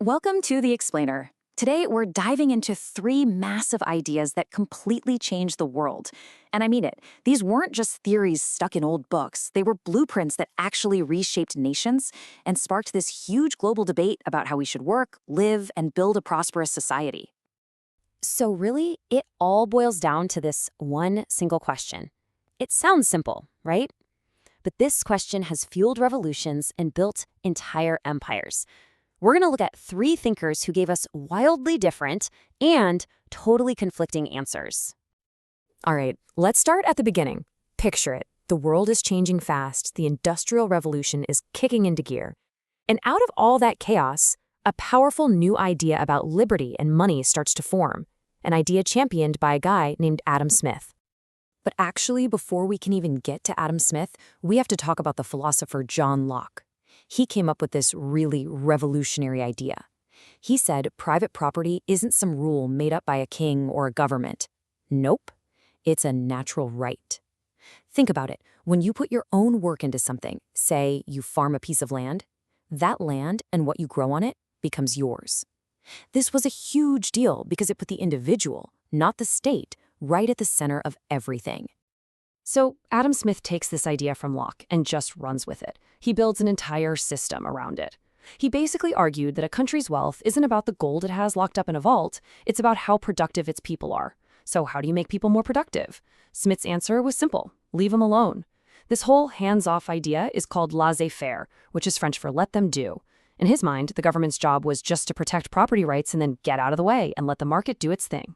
Welcome to The Explainer. Today, we're diving into three massive ideas that completely changed the world. And I mean it. These weren't just theories stuck in old books. They were blueprints that actually reshaped nations and sparked this huge global debate about how we should work, live, and build a prosperous society. So really, it all boils down to this one single question. It sounds simple, right? But this question has fueled revolutions and built entire empires. We're going to look at three thinkers who gave us wildly different and totally conflicting answers. All right, let's start at the beginning. Picture it. The world is changing fast. The Industrial Revolution is kicking into gear. And out of all that chaos, a powerful new idea about liberty and money starts to form, an idea championed by a guy named Adam Smith. But actually, before we can even get to Adam Smith, we have to talk about the philosopher John Locke. He came up with this really revolutionary idea. He said private property isn't some rule made up by a king or a government. Nope, it's a natural right. Think about it. When you put your own work into something, say you farm a piece of land, that land and what you grow on it becomes yours. This was a huge deal because it put the individual, not the state, right at the center of everything. So Adam Smith takes this idea from Locke and just runs with it. He builds an entire system around it. He basically argued that a country's wealth isn't about the gold it has locked up in a vault, it's about how productive its people are. So how do you make people more productive? Smith's answer was simple: leave them alone. This whole hands-off idea is called laissez-faire, which is French for let them do. In his mind, the government's job was just to protect property rights and then get out of the way and let the market do its thing.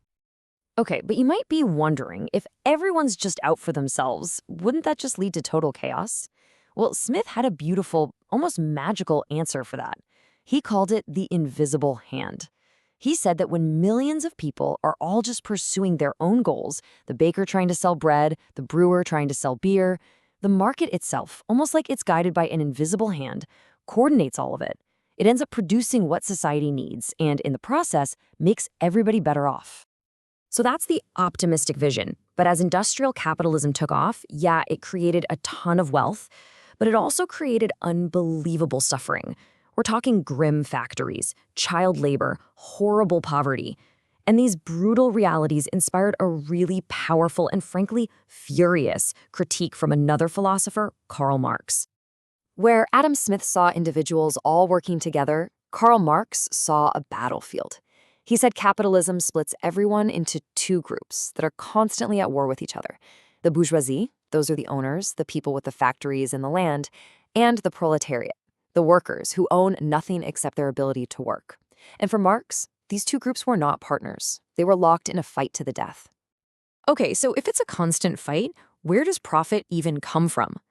Okay, but you might be wondering, if everyone's just out for themselves, wouldn't that just lead to total chaos? Well, Smith had a beautiful, almost magical answer for that. He called it the invisible hand. He said that when millions of people are all just pursuing their own goals, the baker trying to sell bread, the brewer trying to sell beer, the market itself, almost like it's guided by an invisible hand, coordinates all of it. It ends up producing what society needs and, in the process, makes everybody better off. So that's the optimistic vision. But as industrial capitalism took off, yeah, it created a ton of wealth, but it also created unbelievable suffering. We're talking grim factories, child labor, horrible poverty. And these brutal realities inspired a really powerful and frankly furious critique from another philosopher, Karl Marx. Where Adam Smith saw individuals all working together, Karl Marx saw a battlefield. He said capitalism splits everyone into two groups that are constantly at war with each other. The bourgeoisie, those are the owners, the people with the factories and the land, and the proletariat, the workers who own nothing except their ability to work. And for Marx, these two groups were not partners. They were locked in a fight to the death. Okay, so if it's a constant fight, where does profit even come from?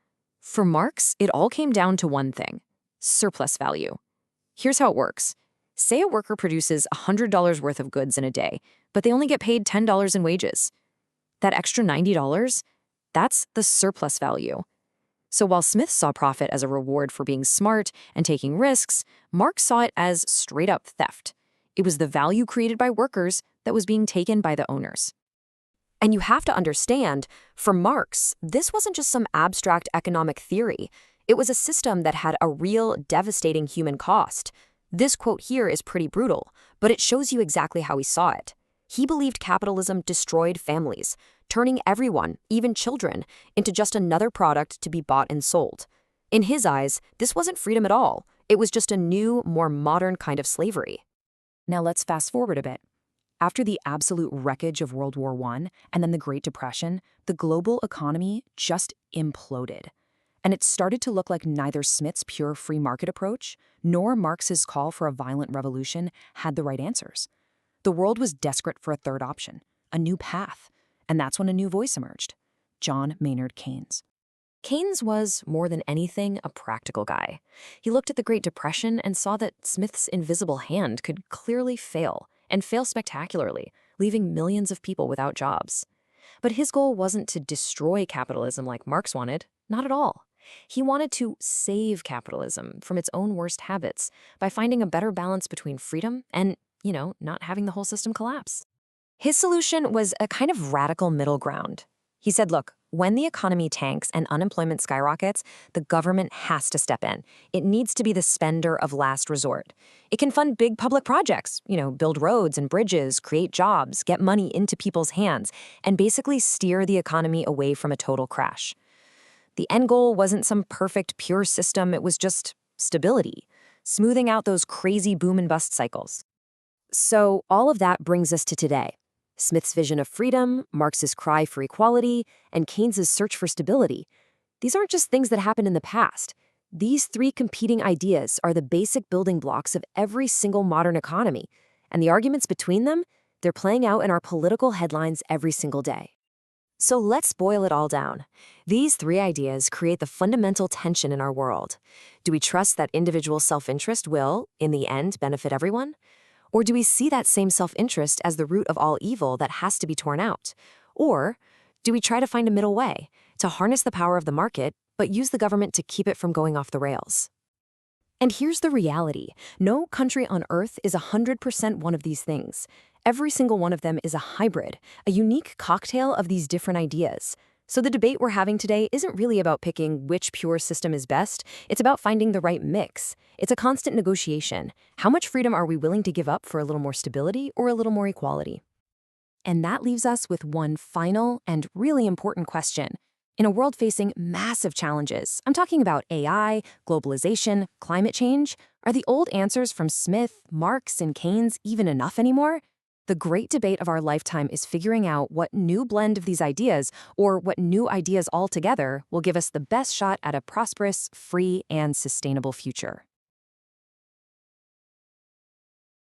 For Marx, it all came down to one thing: surplus value. Here's how it works. Say a worker produces $100 worth of goods in a day, but they only get paid $10 in wages. That extra $90, that's the surplus value. So while Smith saw profit as a reward for being smart and taking risks, Marx saw it as straight-up theft. It was the value created by workers that was being taken by the owners. And you have to understand, for Marx, this wasn't just some abstract economic theory. It was a system that had a real, devastating human cost. This quote here is pretty brutal, but it shows you exactly how he saw it. He believed capitalism destroyed families, turning everyone, even children, into just another product to be bought and sold. In his eyes, this wasn't freedom at all. It was just a new, more modern kind of slavery. Now let's fast forward a bit. After the absolute wreckage of World War I and then the Great Depression, the global economy just imploded. And it started to look like neither Smith's pure free market approach nor Marx's call for a violent revolution had the right answers. The world was desperate for a third option, a new path. And that's when a new voice emerged: John Maynard Keynes. Keynes was, more than anything, a practical guy. He looked at the Great Depression and saw that Smith's invisible hand could clearly fail, and fail spectacularly, leaving millions of people without jobs. But his goal wasn't to destroy capitalism like Marx wanted, not at all. He wanted to save capitalism from its own worst habits by finding a better balance between freedom and, not having the whole system collapse. His solution was a kind of radical middle ground. He said, look, When the economy tanks and unemployment skyrockets, the government has to step in. It needs to be the spender of last resort. It can fund big public projects, build roads and bridges, create jobs, get money into people's hands, and basically steer the economy away from a total crash. The end goal wasn't some perfect, pure system, it was just stability, smoothing out those crazy boom and bust cycles. So all of that brings us to today. Smith's vision of freedom, Marx's cry for equality, and Keynes's search for stability. These aren't just things that happened in the past. These three competing ideas are the basic building blocks of every single modern economy. And the arguments between them, they're playing out in our political headlines every single day. So let's boil it all down. These three ideas create the fundamental tension in our world. Do we trust that individual self-interest will, in the end, benefit everyone? Or do we see that same self-interest as the root of all evil that has to be torn out? Or do we try to find a middle way, to harness the power of the market, but use the government to keep it from going off the rails? And here's the reality. No country on earth is 100% one of these things. Every single one of them is a hybrid, a unique cocktail of these different ideas. So the debate we're having today isn't really about picking which pure system is best. It's about finding the right mix. It's a constant negotiation. How much freedom are we willing to give up for a little more stability or a little more equality? And that leaves us with one final and really important question. In a world facing massive challenges, I'm talking about AI, globalization, climate change, are the old answers from Smith, Marx, and Keynes even enough anymore? The great debate of our lifetime is figuring out what new blend of these ideas, or what new ideas altogether, will give us the best shot at a prosperous, free, and sustainable future.